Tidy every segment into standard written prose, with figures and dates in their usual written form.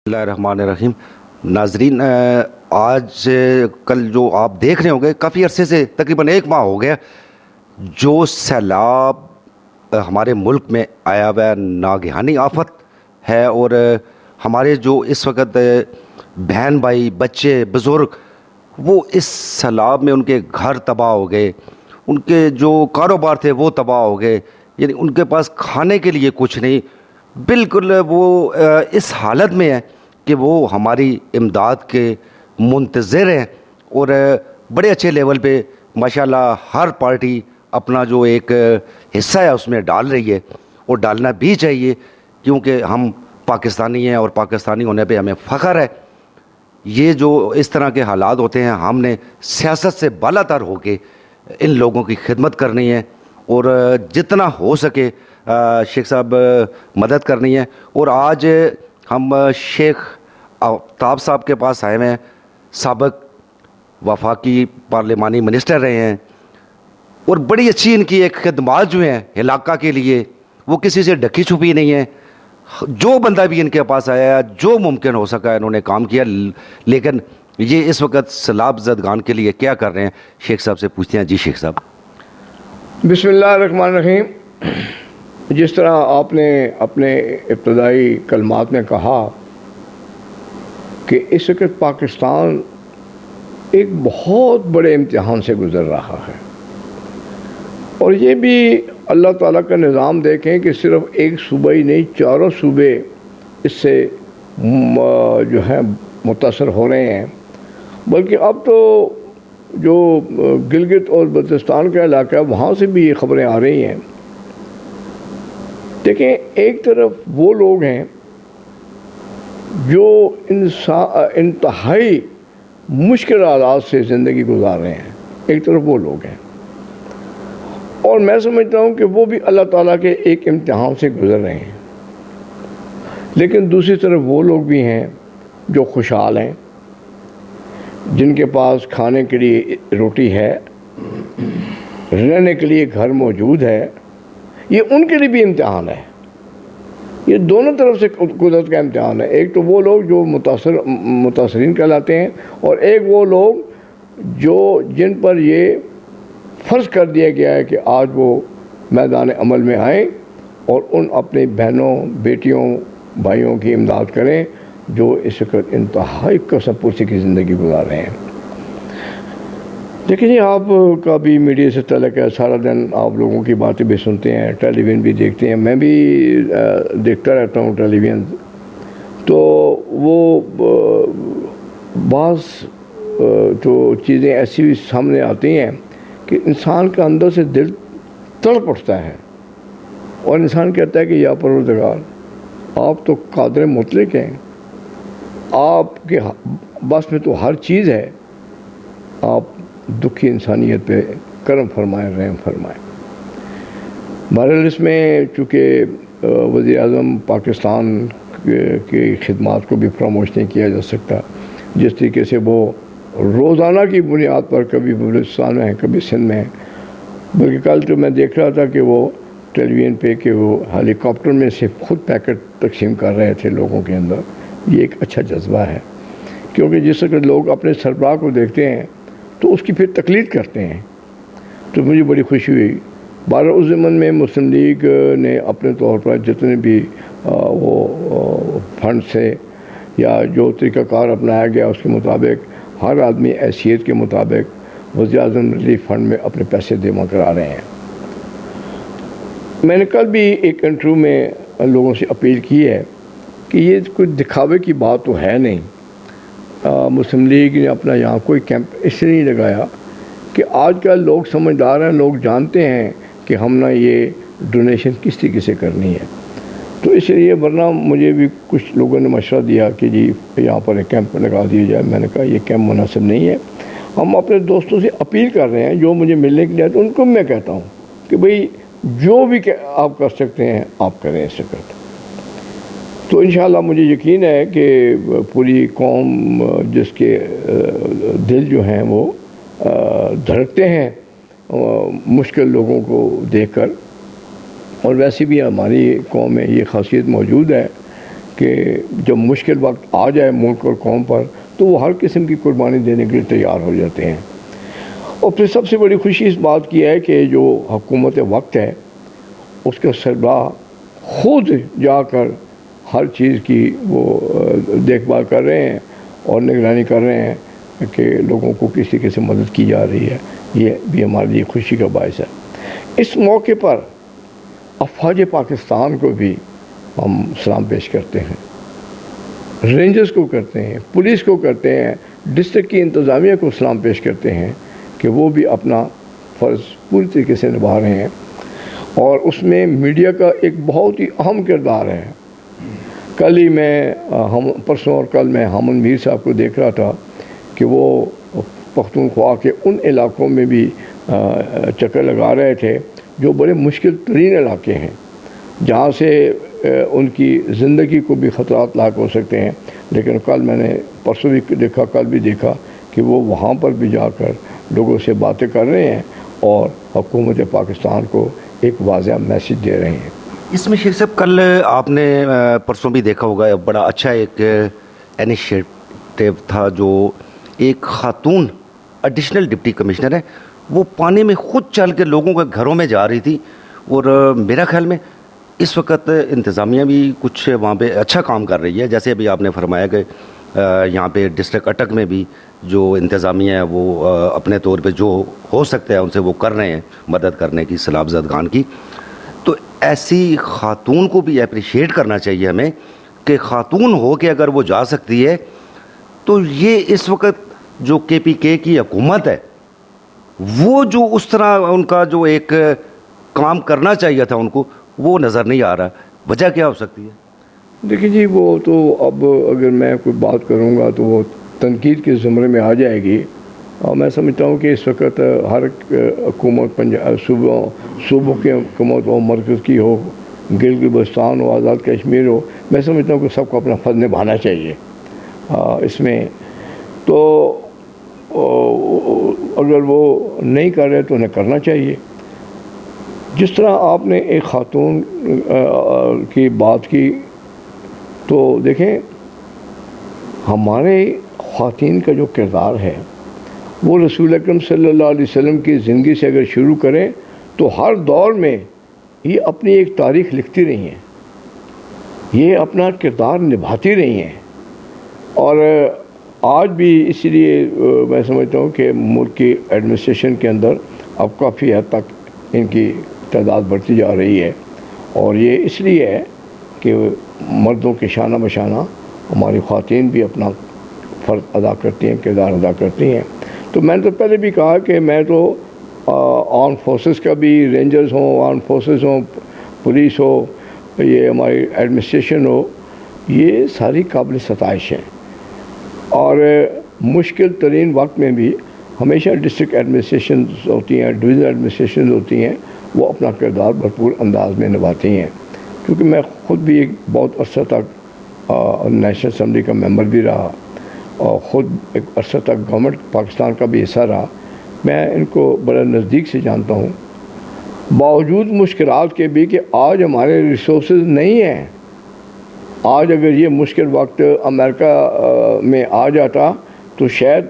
اللہ الرحمن الرحیم. ناظرین، آج کل جو آپ دیکھ رہے ہوں گے کافی عرصے سے تقریباً 1 ماہ ہو گیا جو سیلاب ہمارے ملک میں آیا ہوا ناگہانی آفت ہے، اور ہمارے جو اس وقت بہن بھائی بچے بزرگ وہ اس سیلاب میں ان کے گھر تباہ ہو گئے، ان کے جو کاروبار تھے وہ تباہ ہو گئے، یعنی ان کے پاس کھانے کے لیے کچھ نہیں. بالکل وہ اس حالت میں ہے کہ وہ ہماری امداد کے منتظر ہیں، اور بڑے اچھے لیول پہ ماشاءاللہ ہر پارٹی اپنا جو ایک حصہ ہے اس میں ڈال رہی ہے، اور ڈالنا بھی چاہیے کیونکہ ہم پاکستانی ہیں اور پاکستانی ہونے پہ ہمیں فخر ہے. یہ جو اس طرح کے حالات ہوتے ہیں ہم نے سیاست سے بالا تر ہو کے ان لوگوں کی خدمت کرنی ہے، اور جتنا ہو سکے شیخ صاحب مدد کرنی ہے. اور آج ہم شیخ آفتاب صاحب کے پاس آئے ہیں، سابق وفاقی پارلیمانی منسٹر رہے ہیں، اور بڑی اچھی ان کی ایک خدمات جو ہیں علاقہ کے لیے وہ کسی سے ڈھکی چھپی نہیں ہے. جو بندہ بھی ان کے پاس آیا جو ممکن ہو سکا انہوں نے کام کیا. لیکن یہ اس وقت سیلاب زدگان کے لیے کیا کر رہے ہیں شیخ صاحب سے پوچھتے ہیں. جی شیخ صاحب. بسم اللہ الرحمن الرحیم. جس طرح آپ نے اپنے ابتدائی کلمات میں کہا کہ اس وقت پاکستان ایک بہت بڑے امتحان سے گزر رہا ہے، اور یہ بھی اللہ تعالیٰ کا نظام دیکھیں کہ صرف ایک صوبہ ہی نہیں، چاروں صوبے اس سے جو ہے متاثر ہو رہے ہیں. بلکہ اب تو جو گلگت اور بلتستان کا علاقہ ہے وہاں سے بھی یہ خبریں آ رہی ہیں. دیکھیں، ایک طرف وہ لوگ ہیں جو انتہائی مشکل حالات سے زندگی گزار رہے ہیں، ایک طرف وہ لوگ ہیں، اور میں سمجھتا ہوں کہ وہ بھی اللہ تعالیٰ کے ایک امتحان سے گزر رہے ہیں. لیکن دوسری طرف وہ لوگ بھی ہیں جو خوشحال ہیں، جن کے پاس کھانے کے لیے روٹی ہے، رہنے کے لیے گھر موجود ہے. یہ ان کے لیے بھی امتحان ہے. یہ دونوں طرف سے قدرت کا امتحان ہے. ایک تو وہ لوگ جو متاثرین کہلاتے ہیں، اور ایک وہ لوگ جن پر یہ فرض کر دیا گیا ہے کہ آج وہ میدان عمل میں آئیں اور ان اپنی بہنوں بیٹیوں بھائیوں کی امداد کریں جو اس وقت انتہائی کسب پرسی کی زندگی گزار رہے ہیں. دیکھیں، آپ کا بھی میڈیا سے تعلق ہے، سارا دن آپ لوگوں کی باتیں بھی سنتے ہیں، ٹیلی ویژن بھی دیکھتے ہیں. میں بھی دیکھتا رہتا ہوں ٹیلی ویژن. تو وہ بعض تو چیزیں ایسی سامنے آتی ہیں کہ انسان کا اندر سے دل تڑپ اٹھتا ہے، اور انسان کہتا ہے کہ یا پروردگار، آپ تو قادر مطلق ہیں، آپ کے بس میں تو ہر چیز ہے، آپ دکھی انسانیت پہ کرم فرمائیں، رحم فرمائیں. بہرحال اس میں چونکہ وزیر اعظم پاکستان کی خدمات کو بھی فراموش نہیں کیا جا سکتا. جس طریقے سے وہ روزانہ کی بنیاد پر کبھی بلوچستان میں ہیں، کبھی سندھ میں ہیں. بلکہ کل تو میں دیکھ رہا تھا کہ وہ ٹیلی ویژن پہ کہ وہ ہیلی کاپٹر میں سے خود پیکٹ تقسیم کر رہے تھے لوگوں کے اندر. یہ ایک اچھا جذبہ ہے، کیونکہ جس وقت لوگ اپنے سربراہ کو دیکھتے ہیں تو اس کی پھر تقلید کرتے ہیں. تو مجھے بڑی خوشی ہوئی. اس زمن میں مسلم لیگ نے اپنے طور پر جتنے بھی وہ فنڈ سے یا جو طریقہ کار اپنایا گیا اس کے مطابق ہر آدمی حیثیت کے مطابق وزیر اعظم ریلیف فنڈ میں اپنے پیسے جمع کرا رہے ہیں. میں نے کل بھی ایک انٹرویو میں لوگوں سے اپیل کی ہے کہ یہ کوئی دکھاوے کی بات تو ہے نہیں. مسلم لیگ نے اپنا یہاں کوئی کیمپ اس لیے نہیں لگایا کہ آج کل لوگ سمجھدار ہیں، لوگ جانتے ہیں کہ ہم نے یہ ڈونیشن کس طریقے سے کرنی ہے. تو اس لیے ورنہ مجھے بھی کچھ لوگوں نے مشورہ دیا کہ جی یہاں پر ایک کیمپ لگا دیا جائے. میں نے کہا یہ کیمپ مناسب نہیں ہے. ہم اپنے دوستوں سے اپیل کر رہے ہیں جو مجھے ملنے کے لیے آتے، ان کو میں کہتا ہوں کہ بھئی جو بھی آپ کر سکتے ہیں آپ کریں اس وقت. تو انشاءاللہ مجھے یقین ہے کہ پوری قوم جس کے دل جو ہیں وہ دھڑکتے ہیں مشکل لوگوں کو دیکھ کر. اور ویسے بھی ہماری قوم میں یہ خاصیت موجود ہے کہ جب مشکل وقت آ جائے ملک اور قوم پر تو وہ ہر قسم کی قربانی دینے کے لیے تیار ہو جاتے ہیں. اور پھر سب سے بڑی خوشی اس بات کی ہے کہ جو حکومت وقت ہے اس کے سربراہ خود جا کر ہر چیز کی وہ دیکھ بھال کر رہے ہیں اور نگرانی کر رہے ہیں کہ لوگوں کو کس طریقے سے مدد کی جا رہی ہے. یہ بھی ہمارے لیے خوشی کا باعث ہے. اس موقع پر افواج پاکستان کو بھی ہم سلام پیش کرتے ہیں، رینجرز کو کرتے ہیں، پولیس کو کرتے ہیں، ڈسٹرکٹ کی انتظامیہ کو سلام پیش کرتے ہیں کہ وہ بھی اپنا فرض پوری طریقے سے نبھا رہے ہیں. اور اس میں میڈیا کا ایک بہت ہی اہم کردار ہے. کل ہی میں پرسوں اور کل میں حامد میر صاحب کو دیکھ رہا تھا کہ وہ پختونخوا کے ان علاقوں میں بھی چکر لگا رہے تھے جو بڑے مشکل ترین علاقے ہیں، جہاں سے ان کی زندگی کو بھی خطرات لاحق ہو سکتے ہیں. لیکن کل میں نے پرسوں بھی دیکھا، کل بھی دیکھا کہ وہ وہاں پر بھی جا کر لوگوں سے باتیں کر رہے ہیں اور حکومت پاکستان کو ایک واضح میسیج دے رہے ہیں. اس میں شیخ صاحب کل آپ نے پرسوں بھی دیکھا ہوگا، بڑا اچھا ایک انیشیٹو تھا جو ایک خاتون ایڈیشنل ڈپٹی کمشنر ہے، وہ پانی میں خود چل کے لوگوں کے گھروں میں جا رہی تھی. اور میرا خیال میں اس وقت انتظامیہ بھی کچھ وہاں پہ اچھا کام کر رہی ہے. جیسے ابھی آپ نے فرمایا کہ یہاں پہ ڈسٹرکٹ اٹک میں بھی جو انتظامیہ ہے وہ اپنے طور پہ جو ہو سکتا ہے ان سے وہ کر رہے ہیں مدد کرنے کی، سیلاب زدگان کی. تو ایسی خاتون کو بھی اپریشیٹ کرنا چاہیے ہمیں کہ خاتون ہو کہ اگر وہ جا سکتی ہے تو یہ اس وقت جو KPK کی حکومت ہے وہ جو اس طرح ان کا جو ایک کام کرنا چاہیے تھا ان کو، وہ نظر نہیں آ رہا. وجہ کیا ہو سکتی ہے؟ دیکھیں جی، وہ تو اب اگر میں کوئی بات کروں گا تو وہ تنقید کے زمرے میں آ جائے گی. اور میں سمجھتا ہوں کہ اس وقت ہر حکومت صوبوں کی حکومت ہو، مرکز کی ہو، گلگت بلتستان ہو، آزاد کشمیر ہو، میں سمجھتا ہوں کہ سب کو اپنا فرض نبھانا چاہیے اس میں. تو اگر وہ نہیں کر رہے تو انہیں کرنا چاہیے. جس طرح آپ نے ایک خاتون کی بات کی، تو دیکھیں ہمارے خواتین کا جو کردار ہے وہ رسول اکرم صلی اللہ علیہ وسلم کی زندگی سے اگر شروع کریں تو ہر دور میں یہ اپنی ایک تاریخ لکھتی رہی ہیں، یہ اپنا کردار نبھاتی رہی ہیں. اور آج بھی اس لیے میں سمجھتا ہوں کہ ملک کی ایڈمنسٹریشن کے اندر اب کافی حد تک ان کی تعداد بڑھتی جا رہی ہے. اور یہ اس لیے ہے کہ مردوں کے شانہ بشانہ ہماری خواتین بھی اپنا فرض ادا کرتی ہیں، کردار ادا کرتی ہیں. تو میں نے تو پہلے بھی کہا کہ میں تو آرم فورسز کا بھی، رینجرز ہوں، آرم فورسز ہوں، پولیس ہو، یہ ہماری ایڈمنسٹریشن ہو، یہ ساری قابل ستائش ہیں. اور مشکل ترین وقت میں بھی ہمیشہ ڈسٹرکٹ ایڈمنسٹریشنز ہوتی ہیں، ڈویژن ایڈمنسٹریشنز ہوتی ہیں، وہ اپنا کردار بھرپور انداز میں نبھاتی ہیں. کیونکہ میں خود بھی ایک بہت عرصہ تک نیشنل اسمبلی کا ممبر بھی رہا اور خود ایک عرصہ تک گورنمنٹ پاکستان کا بھی حصہ رہا. میں ان کو بڑا نزدیک سے جانتا ہوں. باوجود مشکلات کے بھی کہ آج ہمارے ریسورسز نہیں ہیں. آج اگر یہ مشکل وقت امریکہ میں آ جاتا تو شاید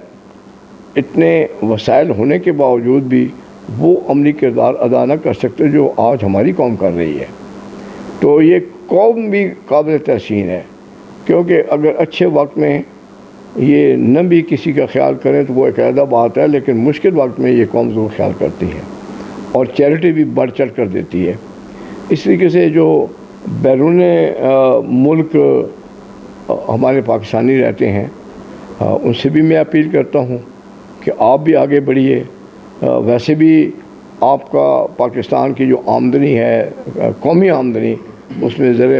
اتنے وسائل ہونے کے باوجود بھی وہ عملی کردار ادا نہ کر سکتے جو آج ہماری قوم کر رہی ہے. تو یہ قوم بھی قابل تحسین ہے، کیونکہ اگر اچھے وقت میں یہ نہ بھی کسی کا خیال کریں تو وہ ایک علیحدہ بات ہے، لیکن مشکل وقت میں یہ قوم ضرور خیال کرتی ہے اور چیریٹی بھی بڑھ چڑھ کر دیتی ہے. اس طریقے سے جو بیرون ملک ہمارے پاکستانی رہتے ہیں ان سے بھی میں اپیل کرتا ہوں کہ آپ بھی آگے بڑھیے. ویسے بھی آپ کا پاکستان کی جو آمدنی ہے، قومی آمدنی، اس میں زر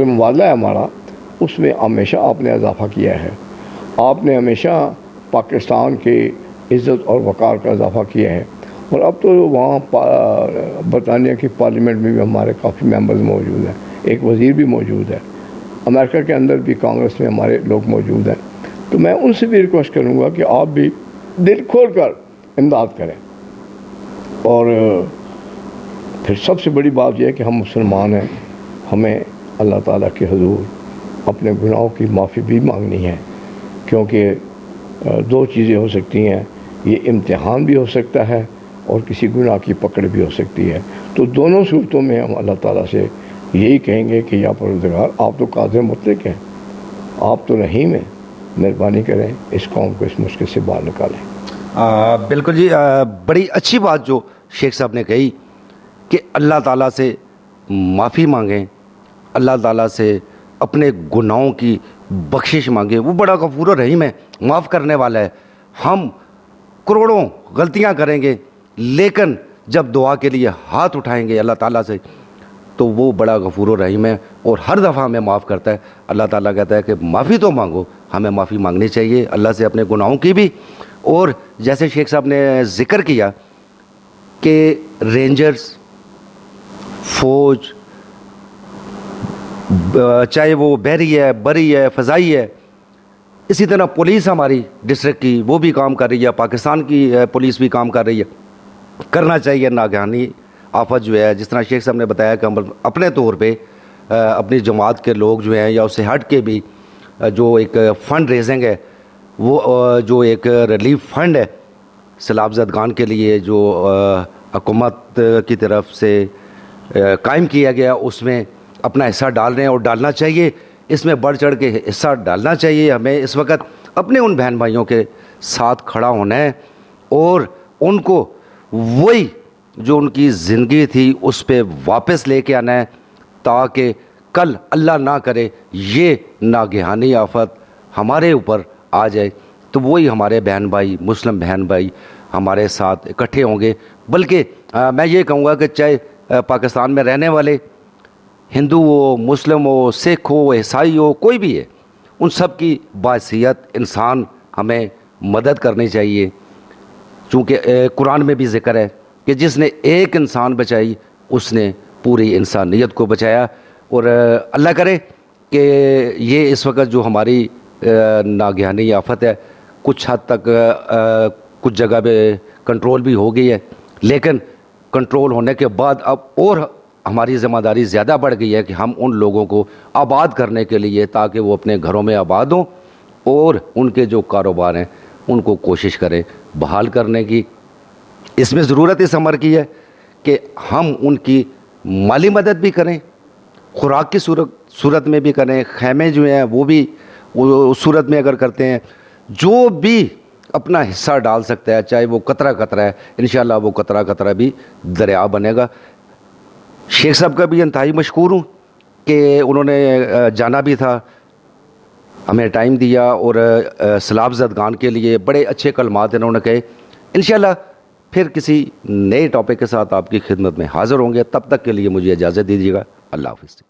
مبادلہ ہے ہمارا، اس میں ہمیشہ آپ نے اضافہ کیا ہے. آپ نے ہمیشہ پاکستان کی عزت اور وقار کا اضافہ کیا ہے. اور اب تو وہاں برطانیہ کی پارلیمنٹ میں بھی ہمارے کافی ممبرز موجود ہیں، ایک وزیر بھی موجود ہے. امریکہ کے اندر بھی کانگریس میں ہمارے لوگ موجود ہیں. تو میں ان سے بھی ریکویسٹ کروں گا کہ آپ بھی دل کھول کر امداد کریں. اور پھر سب سے بڑی بات یہ ہے کہ ہم مسلمان ہیں، ہمیں اللہ تعالیٰ کے حضور اپنے گناہوں کی معافی بھی مانگنی ہے، کیونکہ دو چیزیں ہو سکتی ہیں، یہ امتحان بھی ہو سکتا ہے اور کسی گناہ کی پکڑ بھی ہو سکتی ہے۔ تو دونوں صورتوں میں ہم اللہ تعالیٰ سے یہی کہیں گے کہ یا پروردگار، آپ تو قادر مطلق ہیں، آپ تو رحیم ہیں، مہربانی کریں اس قوم کو اس مشکل سے باہر نکالیں۔ بالکل جی، بڑی اچھی بات جو شیخ صاحب نے کہی کہ اللہ تعالیٰ سے معافی مانگیں، اللہ تعالیٰ سے اپنے گناہوں کی بخشش مانگیں، وہ بڑا غفور و رحیم ہے، معاف کرنے والا ہے۔ ہم کروڑوں غلطیاں کریں گے لیکن جب دعا کے لیے ہاتھ اٹھائیں گے اللہ تعالیٰ سے تو وہ بڑا غفور و رحیم ہے اور ہر دفعہ ہمیں معاف کرتا ہے۔ اللہ تعالیٰ کہتا ہے کہ معافی تو مانگو، ہمیں معافی مانگنی چاہیے اللہ سے اپنے گناہوں کی بھی۔ اور جیسے شیخ صاحب نے ذکر کیا کہ رینجرز، فوج، چاہے وہ بحری ہے، بری ہے، فضائی ہے، اسی طرح پولیس ہماری ڈسٹرکٹ کی وہ بھی کام کر رہی ہے، پاکستان کی پولیس بھی کام کر رہی ہے، کرنا چاہیے۔ ناگہانی آفت جو ہے، جس طرح شیخ صاحب نے بتایا کہ ہم اپنے طور پہ اپنی جماعت کے لوگ جو ہیں یا اس سے ہٹ کے بھی جو ایک فنڈ ریزنگ ہے، وہ جو ایک ریلیف فنڈ ہے سیلاب زدگان کے لیے جو حکومت کی طرف سے قائم کیا گیا، اس میں اپنا حصہ ڈال رہے ہیں اور ڈالنا چاہیے۔ اس میں بڑھ چڑھ کے حصہ ڈالنا چاہیے۔ ہمیں اس وقت اپنے ان بہن بھائیوں کے ساتھ کھڑا ہونا ہے اور ان کو وہی جو ان کی زندگی تھی اس پہ واپس لے کے آنا ہے، تاکہ کل اللہ نہ کرے یہ ناگہانی آفت ہمارے اوپر آ جائے تو وہی ہمارے بہن بھائی، مسلم بہن بھائی ہمارے ساتھ اکٹھے ہوں گے۔ بلکہ میں یہ کہوں گا کہ چاہے پاکستان میں رہنے والے ہندو ہو، مسلم ہو، سکھ ہو، عیسائی ہو، کوئی بھی ہے، ان سب کی باحثیت انسان ہمیں مدد کرنی چاہیے، چونکہ قرآن میں بھی ذکر ہے کہ جس نے ایک انسان بچائی اس نے پوری انسانیت کو بچایا۔ اور اللہ کرے کہ یہ اس وقت جو ہماری ناگہانی آفت ہے کچھ حد تک کچھ جگہ پہ کنٹرول بھی ہو گئی ہے، لیکن کنٹرول ہونے کے بعد اب اور ہماری ذمہ داری زیادہ بڑھ گئی ہے کہ ہم ان لوگوں کو آباد کرنے کے لیے، تاکہ وہ اپنے گھروں میں آباد ہوں اور ان کے جو کاروبار ہیں ان کو کوشش کریں بحال کرنے کی۔ اس میں ضرورت اس امر کی ہے کہ ہم ان کی مالی مدد بھی کریں، خوراک کی صورت میں بھی کریں، خیمے جو ہیں وہ بھی اس صورت میں اگر کرتے ہیں، جو بھی اپنا حصہ ڈال سکتا ہے، چاہے وہ قطرہ قطرہ ہے، انشاءاللہ وہ قطرہ قطرہ بھی دریا بنے گا۔ شیخ صاحب کا بھی انتہائی مشکور ہوں کہ انہوں نے جانا بھی تھا، ہمیں ٹائم دیا اور سیلاب زدگان کے لیے بڑے اچھے کلمات انہوں نے کہے۔ انشاءاللہ پھر کسی نئے ٹاپک کے ساتھ آپ کی خدمت میں حاضر ہوں گے، تب تک کے لیے مجھے اجازت دیجیے گا۔ اللہ حافظ۔